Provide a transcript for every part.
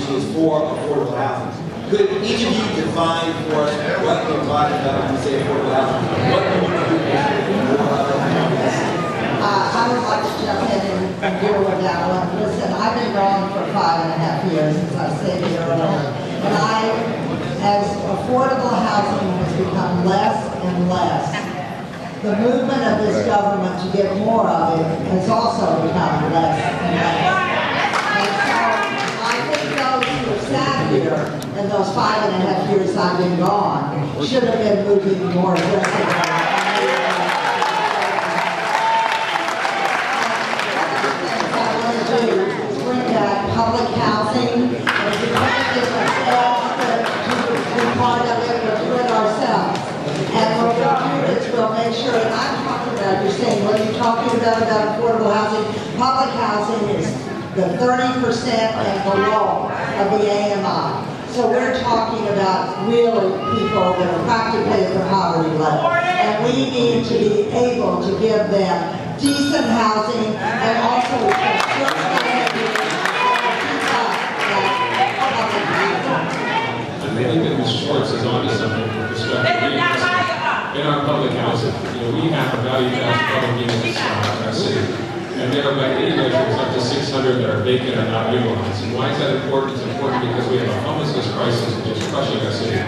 Association is for affordable housing. Could each of you define for us what you're talking about when you say affordable housing? What can you do to I would like to jump in and deal with that one. Listen, I've been gone for 5.5 years, as I said earlier, and as affordable housing has become less and less, the movement of this government to get more of it has also become less and less. And so I think those who have sat here in those 5.5 years I've been gone should have been moving more aggressively. Bring back public housing, and if we can't get ourselves to be part of it, we'll do it ourselves. And what we'll do is we'll make sure, and I'm talking about, you're saying, what are you talking about affordable housing? Public housing is the 30% and below of the AMI. So we're talking about really people that are practically at the poverty level. And we need to be able to give them decent housing and also I think that Ms. Schwartz is onto something with respect to in our public housing. We have a valued public units in our city. And there are by any measures up to 600 that are vacant or not utilized. And why is that important? It's important because we have a homelessness crisis which is crushing our city.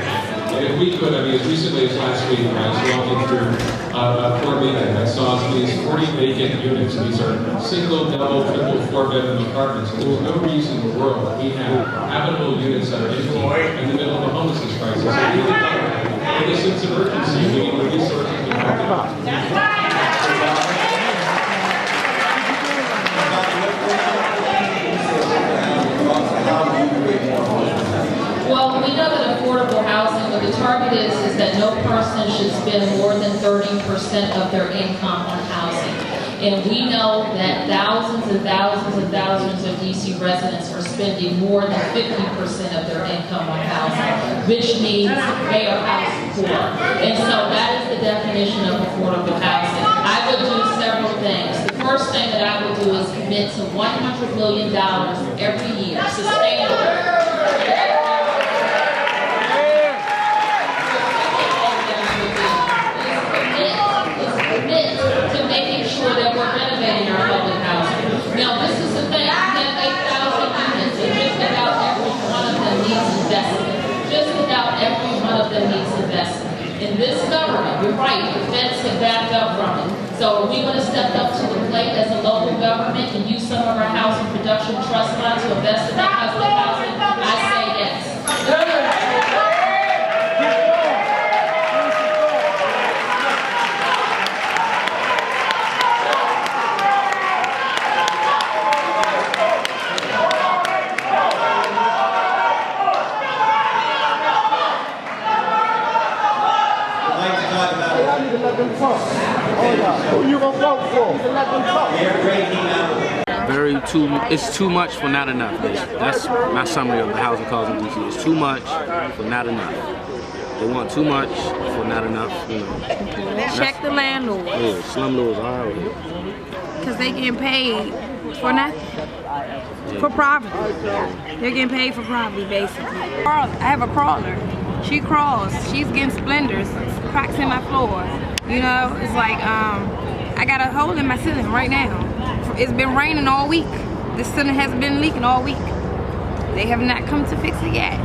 And if we could, as recently as last week, when I was walking through a board meeting, I saw these 40 vacant units. These are single, double, triple, 4-bedroom apartments. And there's no reason in the world that we have habitable units that are empty in the middle of a homelessness crisis. So we need for this sense of urgency, we need the resources to help it. Well, we know that affordable housing, what the target is that no person should spend more than 30% of their income on housing. And we know that thousands and thousands and thousands of DC residents are spending more than 50% of their income on housing, which means they are house poor. And so that is the definition of affordable housing. I would do several things. The first thing that I would do is commit to $100 million every year, sustainable. To making sure that we're renovating our public housing. Now, this is the thing. We have 8,000 units, and just about every one of them needs investment. Just about every one of them needs investment. In this government, you're right, the feds have backed up from it. So are we going to step up to the plate as a local government and use some of our housing production trust funds to invest in that public housing? I say yes. Who you gonna vote for? It's too much for not enough. That's my summary of the housing cause in DC. It's too much for not enough. They want too much for not enough. Check the landlords. Yeah, slumlords are out here. Because they getting paid for nothing. For poverty. They're getting paid for poverty, basically. I have a crawler. She crawls. She's getting splinters, cracks in my floor. It's like I got a hole in my ceiling right now. It's been raining all week. The ceiling has been leaking all week. They have not come to fix it yet.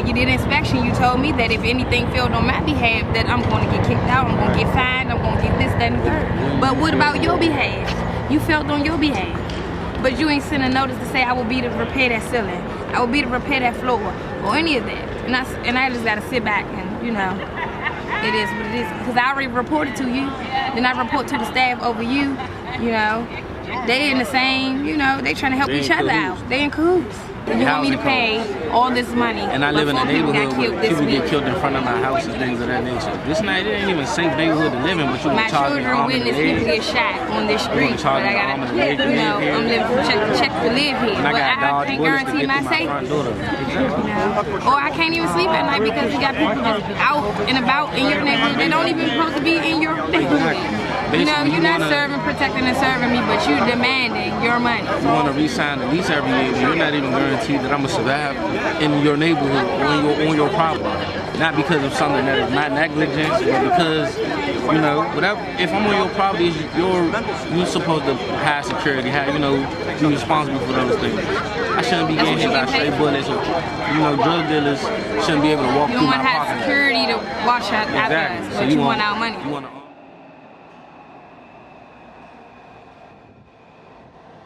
You did an inspection. You told me that if anything failed on my behalf, that I'm going to get kicked out, I'm going to get fined, I'm going to get this, that, and the third. But what about your behalf? You failed on your behalf. But you ain't sent a notice to say I will be to repair that ceiling, I will be to repair that floor, or any of that. And I just got to sit back and, it is what it is. Because I already reported to you, then I report to the staff over you, They in the same, they trying to help each other out. They in cahoots. You want me to pay all this money. And I live in a but 4 people got neighborhood killed where this people week. get killed in front of my house and things of that nature. This night, it ain't even a safe neighborhood to live in, but you My want to charge me children arm and witness people leg. get shot on this You street, want to charge but me I arm gotta, and leg to you know, live here. I'm living from check to check to live here, And I but got I dodge can't bullets to guarantee get my to my safety. front door. Exactly. You know? Or I can't even sleep at night because you got people just out and about in your neighborhood. They don't even supposed to be in your neighborhood. You know, you're not serving, protecting, and serving me, but you demanding your money. You want to re-sign the lease every year, but you're not even guaranteed that I'm going to survive in your neighborhood or on your property. Not because of something that is not negligence, but because, you know, whatever. If I'm on your property, you're supposed to have security, be responsible for those things. I shouldn't be getting hit by stray bullets or, drug dealers shouldn't be able to walk You through don't my want to have parking lot. security to watch out after Exactly. us, but you want our money.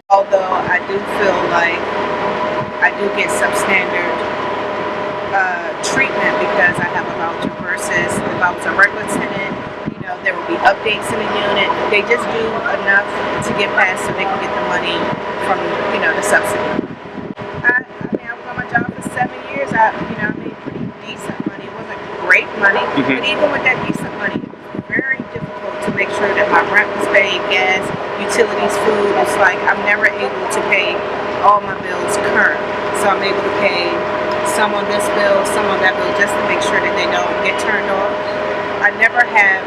Although I do feel like I do get substandard treatment because I have a voucher versus if I was a regular tenant, there will be updates in the unit. They just do enough to get past so they can get the money from, the subsidy. I was on my job for 7 years. I made pretty decent money. It wasn't great money, but even with that decent money, it was very difficult to make sure that my rent was paid, gas, utilities, food. It's like I'm never able to pay all my bills current. So I'm able to pay some on this bill, some on that bill, just to make sure that they don't get turned off. I never have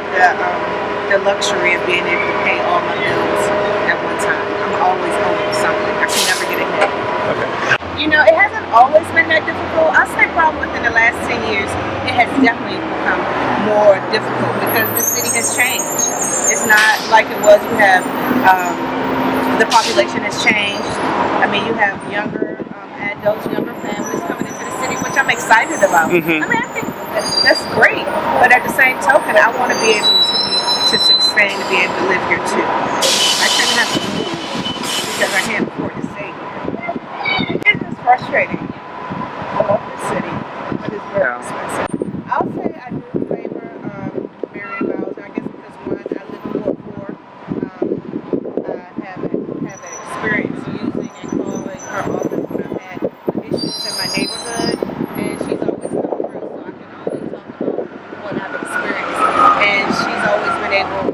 the luxury of being able to pay all my bills at one time. I'm always owing something. I can never get ahead. Okay. It hasn't always been that difficult. I'll say probably within the last 10 years, it has definitely become more difficult because the city has changed. It's not like it was. You have the population has changed. You have younger adults, younger families coming into the city, which I'm excited about. I think that's great. But at the same token, I want to be able to sustain, to be able to live here too. I shouldn't have to move because I can't afford to stay here. It's just frustrating. I love this city, but it's very expensive. I'll say I do favor Marion Bowles. I guess because one, I live in Ward 4. I have experience using and calling her office when I've had issues in my neighborhood, and she's always come through, so I can always talk about what I've experienced. And she's always been able